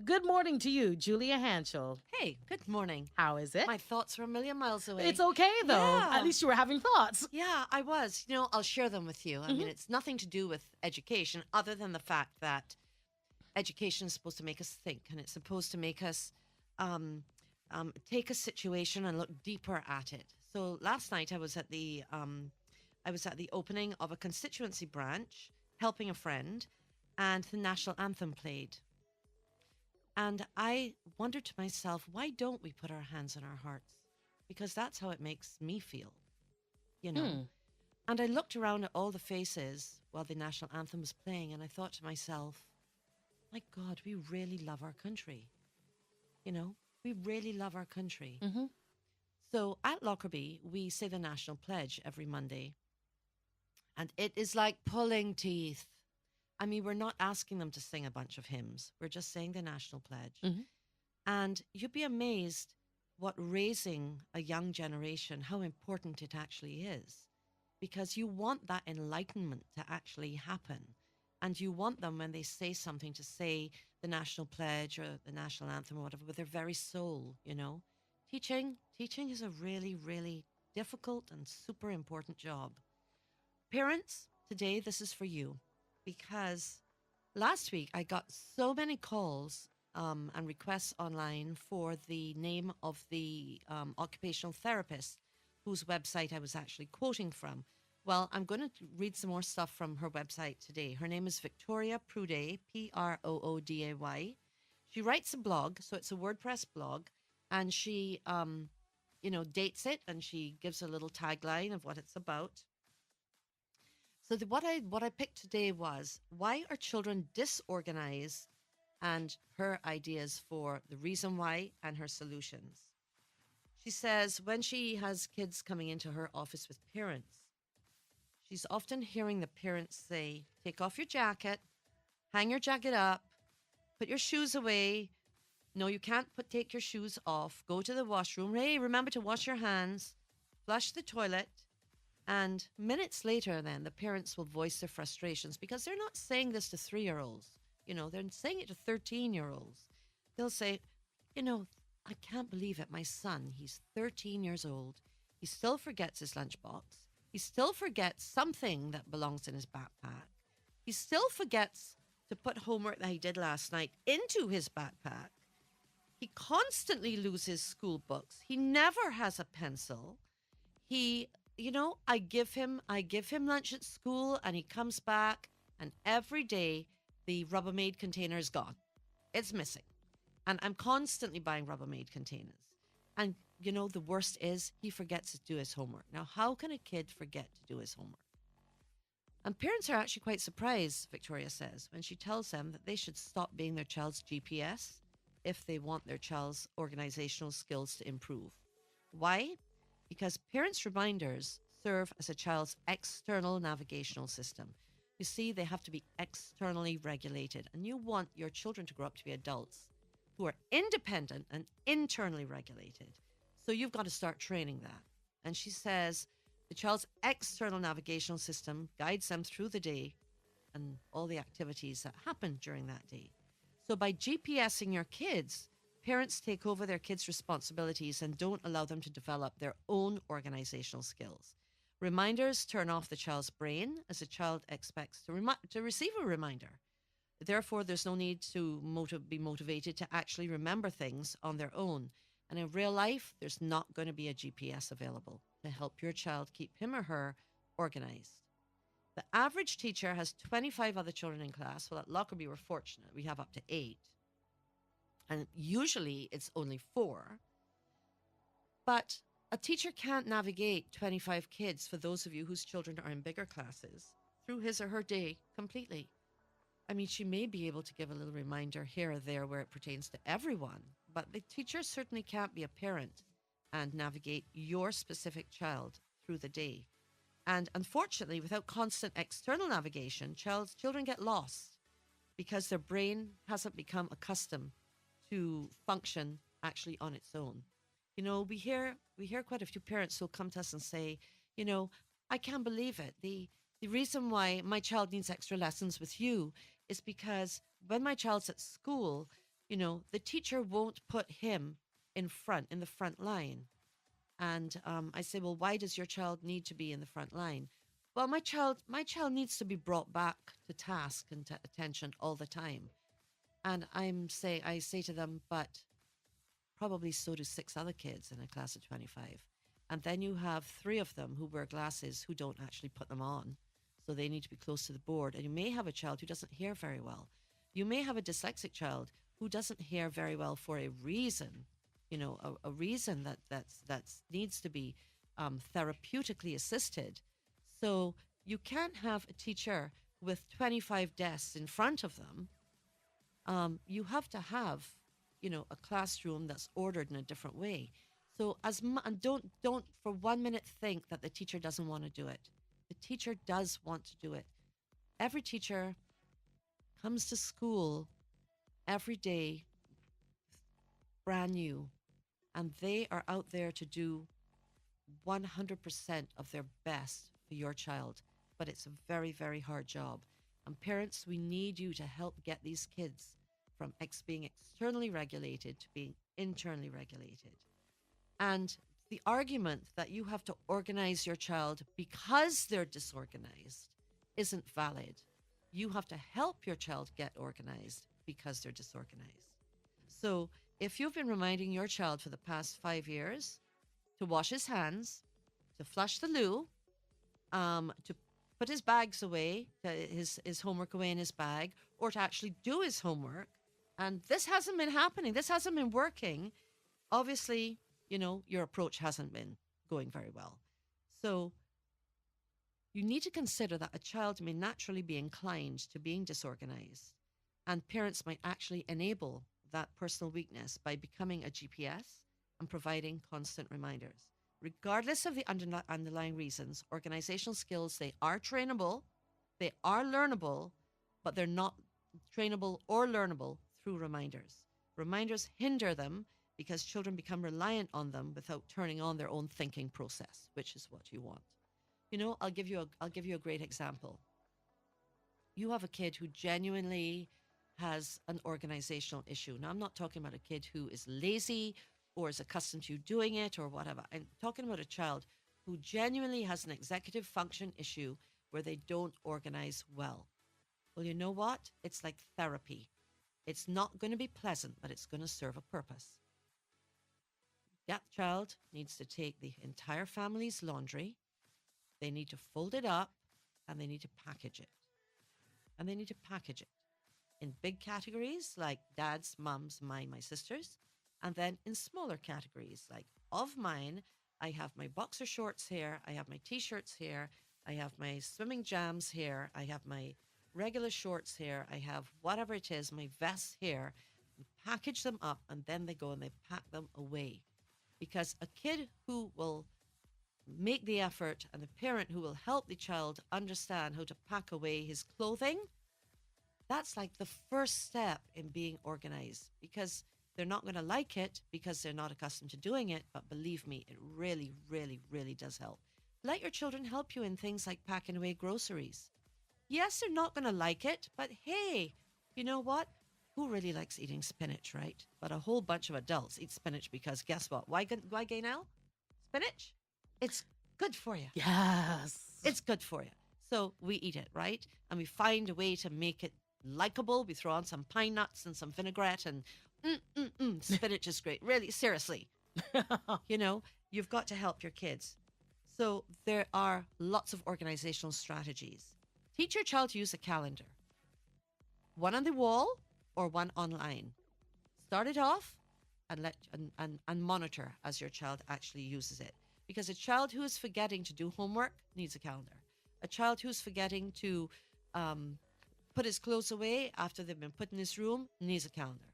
Good morning to you, Julia Hanschel. Hey, good morning. How is it? My thoughts were a million miles away. It's okay, though. At Yeah. least you were having thoughts. Yeah, I was. I'll share them with you. I mean, it's nothing to do with education other than the fact that education is supposed to make us think and it's supposed to make us take a situation and look deeper at it. So last night I was at the opening of a constituency branch, helping a friend, and the national anthem played. And I wondered to myself, why don't we put our hands on our hearts? Because that's how it makes me feel, you know. Hmm. And I looked around at all the faces while the national anthem was playing, and I thought to myself, my God, we really love our country. We really love our country. Mm-hmm. So at Lockerbie, we say the national pledge every Monday, and it is like pulling teeth. I mean, we're not asking them to sing a bunch of hymns. We're just saying the national pledge. Mm-hmm. And you'd be amazed what raising a young generation, how important it actually is. Because you want that enlightenment to actually happen. And you want them, when they say something, to say the national pledge or the national anthem or whatever with their very soul. Teaching is a really, really difficult and super important job. Parents, today this is for you because last week I got so many calls and requests online for the name of the occupational therapist whose website I was actually quoting from. Well, I'm going to read some more stuff from her website today. Her name is Victoria Prouday, Prooday. She writes a blog, so it's a WordPress blog, and she, dates it and she gives a little tagline of what it's about. So what I picked today was, why are children disorganized, and her ideas for the reason why and her solutions. She says when she has kids coming into her office with parents, she's often hearing the parents say, take off your jacket, hang your jacket up, put your shoes away. No, you can't take your shoes off. Go to the washroom. Hey, remember to wash your hands, flush the toilet. And minutes later, then, the parents will voice their frustrations because they're not saying this to 3-year-olds. They're saying it to 13-year-olds. They'll say, I can't believe it. My son, he's 13 years old. He still forgets his lunchbox. He still forgets something that belongs in his backpack. He still forgets to put homework that he did last night into his backpack. He constantly loses school books. He never has a pencil. I give him lunch at school and he comes back and every day the Rubbermaid container is gone. It's missing. And I'm constantly buying Rubbermaid containers. And the worst is he forgets to do his homework. Now, how can a kid forget to do his homework? And parents are actually quite surprised, Victoria says, when she tells them that they should stop being their child's GPS if they want their child's organizational skills to improve. Why? Because parents' reminders serve as a child's external navigational system. You see, they have to be externally regulated, and you want your children to grow up to be adults who are independent and internally regulated. So you've got to start training that. And she says the child's external navigational system guides them through the day and all the activities that happen during that day. So by GPSing your kids, parents take over their kids' responsibilities and don't allow them to develop their own organizational skills. Reminders turn off the child's brain as the child expects to receive a reminder. Therefore, there's no need to be motivated to actually remember things on their own. And in real life, there's not going to be a GPS available to help your child keep him or her organized. The average teacher has 25 other children in class. Well, at Lockerbie, we're fortunate. We have up to 8. And usually it's only 4. But a teacher can't navigate 25 kids, for those of you whose children are in bigger classes, through his or her day completely. I mean, she may be able to give a little reminder here or there where it pertains to everyone, but the teacher certainly can't be a parent and navigate your specific child through the day. And unfortunately, without constant external navigation, children get lost because their brain hasn't become accustomed to function actually on its own. We hear quite a few parents who'll come to us and say, I can't believe it. The reason why my child needs extra lessons with you is because when my child's at school, The teacher won't put him in the front line. And I say, well, why does your child need to be in the front line? Well, my child needs to be brought back to task and to attention all the time. And I say to them, but probably so do six other kids in a class of 25. And then you have three of them who wear glasses who don't actually put them on. So they need to be close to the board. And you may have a child who doesn't hear very well. You may have a dyslexic child who doesn't hear very well for a reason, a reason that needs to be therapeutically assisted. So you can't have a teacher with 25 desks in front of them. You have to have, a classroom that's ordered in a different way. So and don't for 1 minute think that the teacher doesn't want to do it. The teacher does want to do it. Every teacher comes to school every day brand new, and they are out there to do 100% of their best for your child. But it's a very, very hard job. And parents, we need you to help get these kids from being externally regulated to being internally regulated. And the argument that you have to organize your child because they're disorganized isn't valid. You have to help your child get organized because they're disorganized. So if you've been reminding your child for the past 5 years to wash his hands, to flush the loo, to put his bags away, his homework away in his bag, or to actually do his homework, and this hasn't been happening, this hasn't been working, obviously, your approach hasn't been going very well. So you need to consider that a child may naturally be inclined to being disorganized, and parents might actually enable that personal weakness by becoming a GPS and providing constant reminders. Regardless of the underlying reasons, organizational skills, they are trainable, they are learnable, but they're not trainable or learnable through reminders. Reminders hinder them because children become reliant on them without turning on their own thinking process, which is what you want. I'll give you a great example. You have a kid who genuinely has an organizational issue. Now, I'm not talking about a kid who is lazy or is accustomed to doing it or whatever. I'm talking about a child who genuinely has an executive function issue where they don't organize well. Well, you know what? It's like therapy. It's not going to be pleasant, but it's going to serve a purpose. That child needs to take the entire family's laundry, they need to fold it up, and they need to package it. And they need to package it in big categories like dad's, mom's, mine, my sister's, and then in smaller categories like of mine, I have my boxer shorts here, I have my t-shirts here, I have my swimming jams here, I have my regular shorts here, I have whatever it is, my vests here. We package them up and then they go and they pack them away. Because a kid who will make the effort and a parent who will help the child understand how to pack away his clothing, that's like the first step in being organized, because they're not going to like it because they're not accustomed to doing it. But believe me, it really, really, really does help. Let your children help you in things like packing away groceries. Yes, they're not going to like it, but hey, you know what? Who really likes eating spinach, right? But a whole bunch of adults eat spinach because guess what? Why gay now? Spinach? It's good for you. Yes. It's good for you. So we eat it, right? And we find a way to make it likable. We throw on some pine nuts and some vinaigrette and spinach is great. Really, seriously. You've got to help your kids. So there are lots of organizational strategies. Teach your child to use a calendar. One on the wall or one online. Start it off and monitor as your child actually uses it. Because a child who is forgetting to do homework needs a calendar. A child who's forgetting to put his clothes away after they've been put in his room needs a calendar.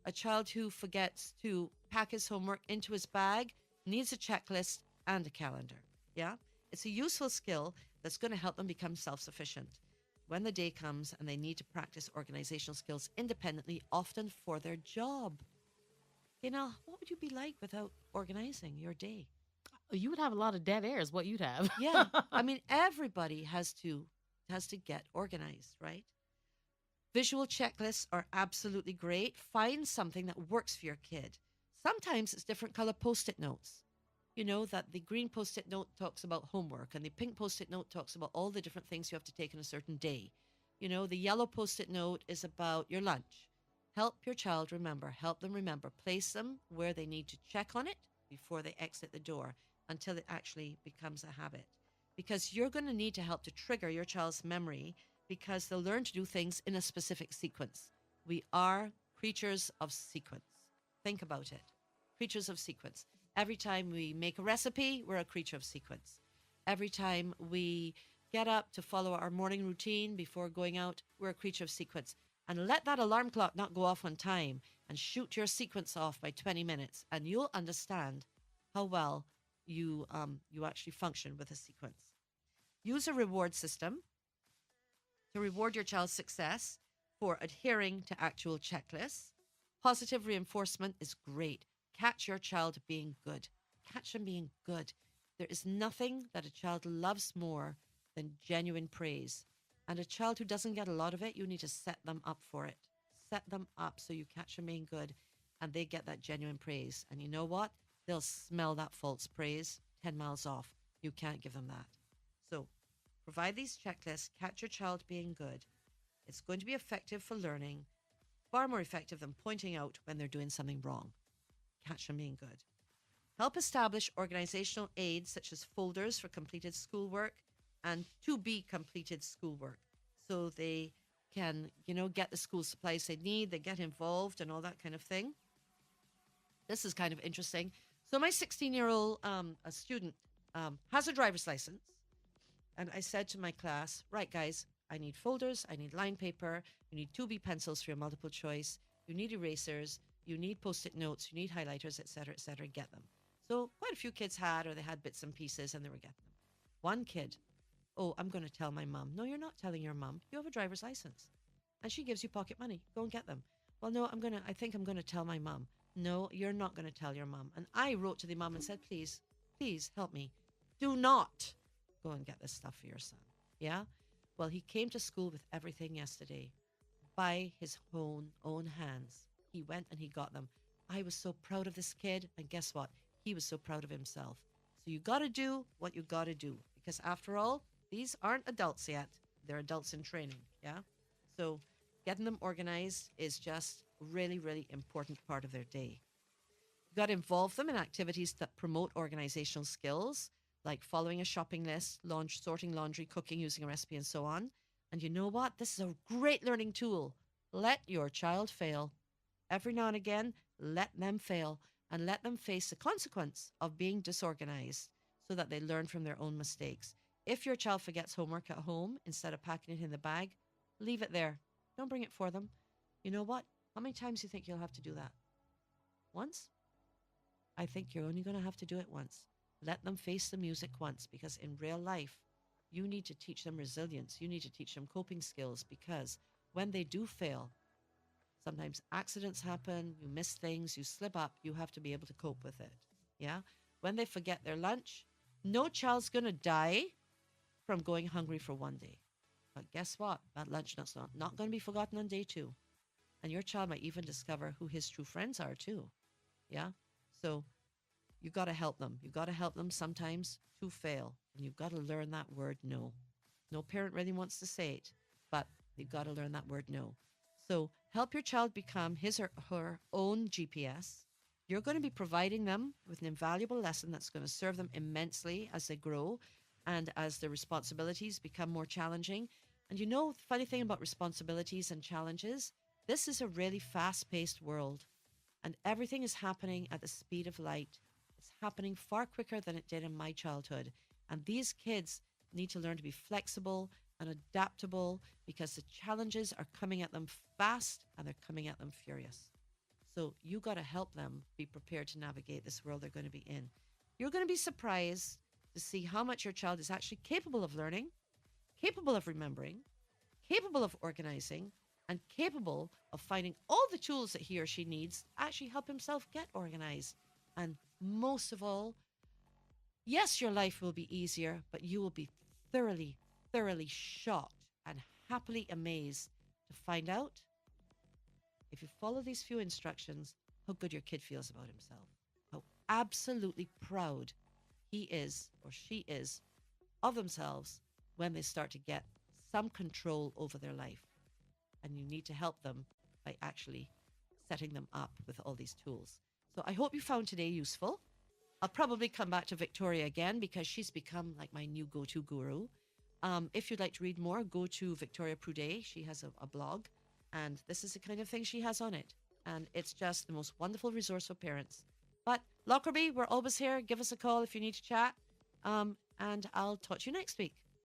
A child who forgets to pack his homework into his bag needs a checklist and a calendar. Yeah? It's a useful skill that's going to help them become self-sufficient when the day comes and they need to practice organizational skills independently, often for their job. What would you be like without organizing your day? You would have a lot of dead air, is what you'd have. Yeah. I mean, everybody has to get organized, right? Visual checklists are absolutely great. Find something that works for your kid. Sometimes it's different color post it notes. You know that the green post it note talks about homework, and the pink post it note talks about all the different things you have to take on a certain day. You know, the yellow post it note is about your lunch. Help your child remember, help them remember. Place them where they need to check on it before they exit the door until it actually becomes a habit. Because you're going to need to help to trigger your child's memory because they'll learn to do things in a specific sequence. We are creatures of sequence. Think about it. Creatures of sequence. Every time we make a recipe, we're a creature of sequence. Every time we get up to follow our morning routine before going out, we're a creature of sequence. And let that alarm clock not go off on time and shoot your sequence off by 20 minutes, and you'll understand how well you actually function with a sequence. Use a reward system to reward your child's success for adhering to actual checklists. Positive reinforcement is great. Catch your child being good. Catch them being good. There is nothing that a child loves more than genuine praise. And a child who doesn't get a lot of it, you need to set them up for it. Set them up so you catch them being good and they get that genuine praise. And you know what? They'll smell that false praise 10 miles off. You can't give them that. So provide these checklists, catch your child being good. It's going to be effective for learning, far more effective than pointing out when they're doing something wrong. Catch them being good. Help establish organizational aids such as folders for completed schoolwork and to be completed schoolwork. So they can, get the school supplies they need, they get involved and all that kind of thing. This is kind of interesting. So my 16-year-old a student has a driver's license. And I said to my class, right, guys, I need folders, I need line paper, you need 2B pencils for your multiple choice, you need erasers, you need post-it notes, you need highlighters, etc., get them. So quite a few kids had, or they had bits and pieces and they were getting them. One kid, oh, I'm going to tell my mom. No, you're not telling your mom. You have a driver's license. And she gives you pocket money. Go and get them. Well, no, I think I'm going to tell my mom. No, you're not going to tell your mom. And I wrote to the mom and said, please help me. Do not go and get this stuff for your son. Yeah? Well, he came to school with everything yesterday by his own hands. He went and he got them. I was so proud of this kid. And guess what? He was so proud of himself. So you got to do what you got to do. Because after all, these aren't adults yet. They're adults in training. Yeah? So getting them organized is just really, really important part of their day. You got to involve them in activities that promote organizational skills, like following a shopping list, sorting laundry, cooking, using a recipe, and so on. And you know what? This is a great learning tool. Let your child fail. Every now and again, let them fail and let them face the consequence of being disorganized so that they learn from their own mistakes. If your child forgets homework at home, instead of packing it in the bag, leave it there. Don't bring it for them. You know what? How many times do you think you'll have to do that? Once? I think you're only going to have to do it once. Let them face the music once, because in real life, you need to teach them resilience. You need to teach them coping skills, because when they do fail, sometimes accidents happen, you miss things, you slip up, you have to be able to cope with it. Yeah? When they forget their lunch, no child's going to die from going hungry for one day. But guess what? That lunch nut's not going to be forgotten on day 2. And your child might even discover who his true friends are too. Yeah? So you got to help them. You got to help them sometimes to fail. And you've got to learn that word no. No parent really wants to say it, but you've got to learn that word no. So help your child become his or her own GPS. You're going to be providing them with an invaluable lesson that's going to serve them immensely as they grow and as their responsibilities become more challenging. And you know, the funny thing about responsibilities and challenges, this is a really fast-paced world, and everything is happening at the speed of light. It's happening far quicker than it did in my childhood. And these kids need to learn to be flexible and adaptable, because the challenges are coming at them fast and they're coming at them furious. So you got to help them be prepared to navigate this world they're going to be in. You're going to be surprised to see how much your child is actually capable of learning, capable of remembering, capable of organizing, and capable of finding all the tools that he or she needs to actually help himself get organized. And most of all, yes, your life will be easier, but you will be thoroughly, thoroughly shocked and happily amazed to to find out, if you follow these few instructions, how good your kid feels about himself, how absolutely proud he is or she is of themselves when they start to get some control over their life. And you need to help them by actually setting them up with all these tools. So I hope you found today useful. I'll probably come back to Victoria again because she's become like my new go to guru. If you'd like to read more, go to Victoria Prudet. She has a blog, and this is the kind of thing she has on it. And it's just the most wonderful resource for parents. But Lockerbie, we're always here. Give us a call if you need to chat. And I'll talk to you next week.